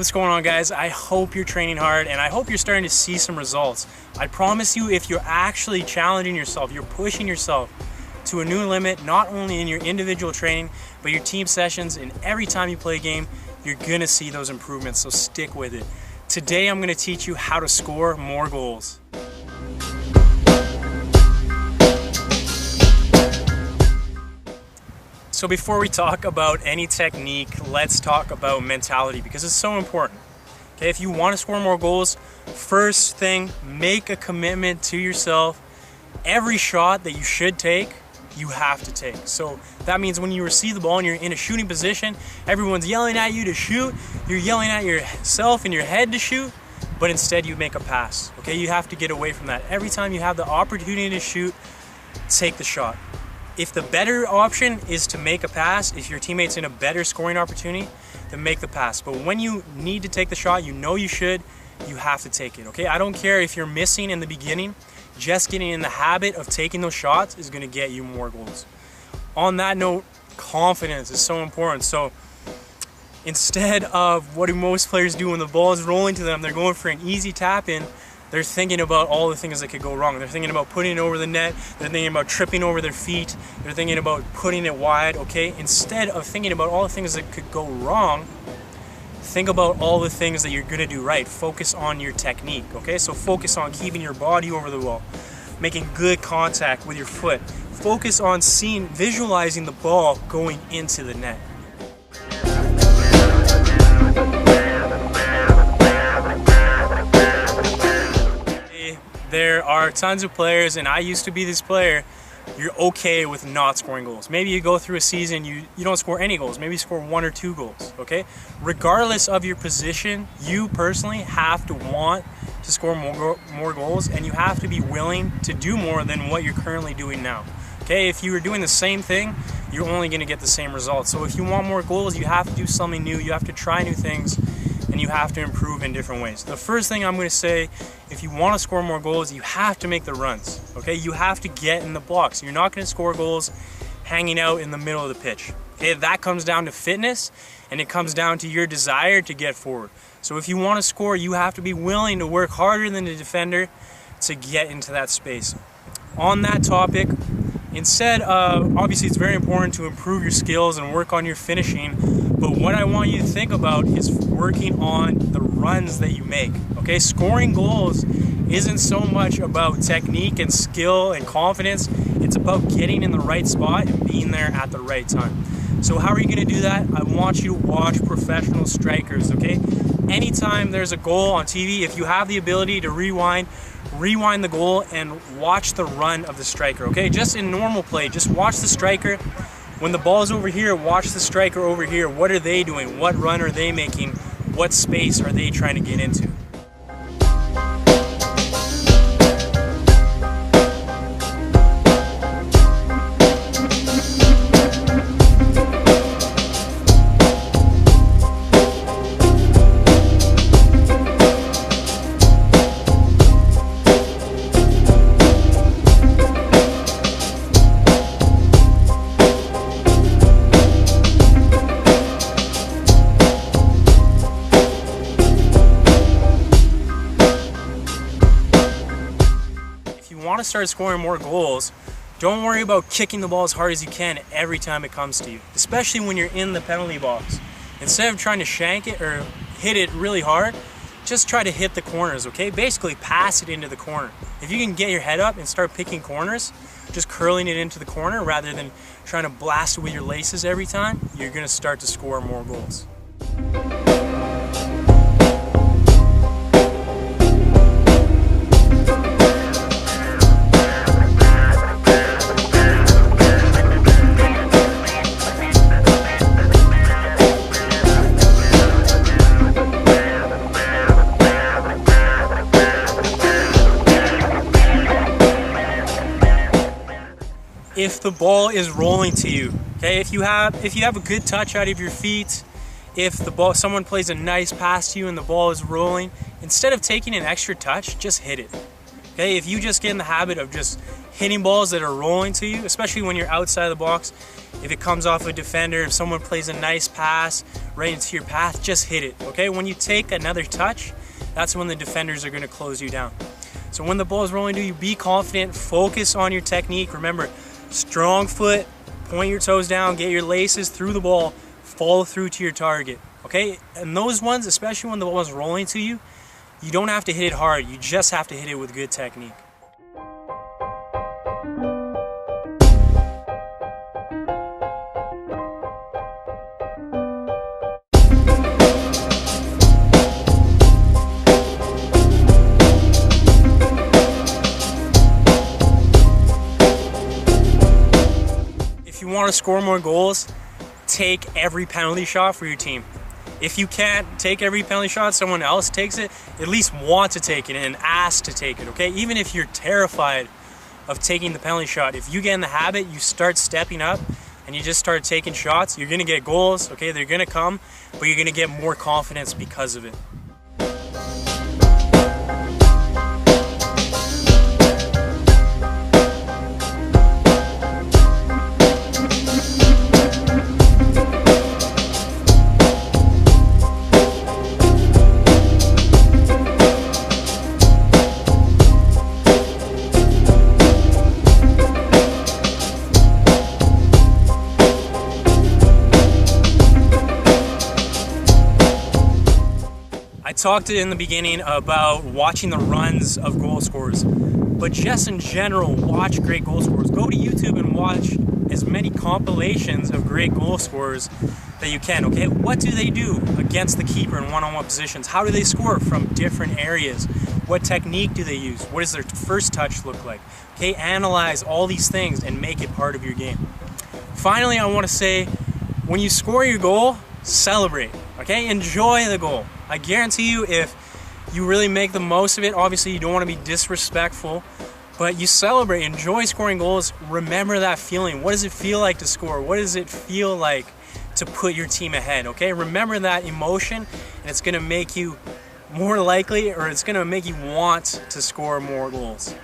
What's going on, guys? I hope you're training hard and I hope you're starting to see some results. I promise you, if you're actually challenging yourself, you're pushing yourself to a new limit, not only in your individual training, but your team sessions, and every time you play a game, you're gonna see those improvements, so stick with it. Today I'm gonna teach you how to score more goals. So before we talk about any technique, let's talk about mentality, because it's so important. Okay, if you want to score more goals, first thing, make a commitment to yourself. Every shot that you should take, you have to take. So that means when you receive the ball and you're in a shooting position, everyone's yelling at you to shoot, you're yelling at yourself in your head to shoot, but instead you make a pass. Okay, you have to get away from that. Every time you have the opportunity to shoot, take the shot. If the better option is to make a pass, if your teammate's in a better scoring opportunity, then make the pass. But when you need to take the shot, you know you should, you have to take it, okay? I don't care if you're missing in the beginning, just getting in the habit of taking those shots is gonna get you more goals. On that note, confidence is so important. So instead of what do most players do when the ball is rolling to them, they're going for an easy tap in, they're thinking about all the things that could go wrong. They're thinking about putting it over the net. They're thinking about tripping over their feet. They're thinking about putting it wide, okay? Instead of thinking about all the things that could go wrong, think about all the things that you're gonna do right. Focus on your technique, okay? So focus on keeping your body over the ball, making good contact with your foot. Focus on visualizing the ball going into the net. There are tons of players, and I used to be this player, you're okay with not scoring goals. Maybe you go through a season, you don't score any goals, maybe you score 1 or 2 goals, okay? Regardless of your position, you personally have to want to score more goals, and you have to be willing to do more than what you're currently doing now. Okay, if you were doing the same thing, you're only gonna get the same results. So if you want more goals, you have to do something new, you have to try new things, and you have to improve in different ways. The first thing I'm gonna say, if you wanna score more goals, you have to make the runs, okay? You have to get in the blocks. You're not gonna score goals hanging out in the middle of the pitch. Okay, that comes down to fitness, and it comes down to your desire to get forward. So if you wanna score, you have to be willing to work harder than the defender to get into that space. On that topic, obviously it's very important to improve your skills and work on your finishing, but what I want you to think about is working on the runs that you make, okay? Scoring goals isn't so much about technique and skill and confidence, it's about getting in the right spot and being there at the right time. So how are you gonna do that? I want you to watch professional strikers, okay? Anytime there's a goal on TV, if you have the ability to rewind the goal and watch the run of the striker, okay? Just in normal play, just watch the striker. When the ball's over here, watch the striker over here. What are they doing? What run are they making? What space are they trying to get into? Want to start scoring more goals, don't worry about kicking the ball as hard as you can every time it comes to you, especially when you're in the penalty box. Instead of trying to shank it or hit it really hard, just try to hit the corners, okay? Basically pass it into the corner. If you can get your head up and start picking corners, just curling it into the corner rather than trying to blast it with your laces every time, you're going to start to score more goals. If the ball is rolling to you, okay, if you have a good touch out of your feet, if someone plays a nice pass to you and the ball is rolling, instead of taking an extra touch, just hit it. Okay, if you just get in the habit of just hitting balls that are rolling to you, especially when you're outside the box, if it comes off a defender, if someone plays a nice pass right into your path, just hit it, okay? When you take another touch, that's when the defenders are gonna close you down. So when the ball is rolling to you, be confident, focus on your technique. Remember, strong foot, point your toes down, get your laces through the ball, follow through to your target, okay? And those ones, especially when the ball is rolling to you, you don't have to hit it hard, you just have to hit it with good technique. If you want to score more goals, take every penalty shot for your team. If you can't take every penalty shot, someone else takes it, at least want to take it and ask to take it, okay? Even if you're terrified of taking the penalty shot, if you get in the habit, you start stepping up and you just start taking shots, you're gonna get goals, okay? They're gonna come, but you're gonna get more confidence because of it. I talked in the beginning about watching the runs of goal scorers, but just in general, watch great goal scorers. Go to YouTube and watch as many compilations of great goal scorers that you can, okay? What do they do against the keeper in one-on-one positions? How do they score from different areas? What technique do they use? What does their first touch look like? Okay, analyze all these things and make it part of your game. Finally, I want to say, when you score your goal, celebrate, okay? Enjoy the goal. I guarantee you, if you really make the most of it, obviously you don't want to be disrespectful, but you celebrate, enjoy scoring goals. Remember that feeling. What does it feel like to score? What does it feel like to put your team ahead, okay? Remember that emotion, and it's gonna make you more likely, or it's gonna make you want to score more goals.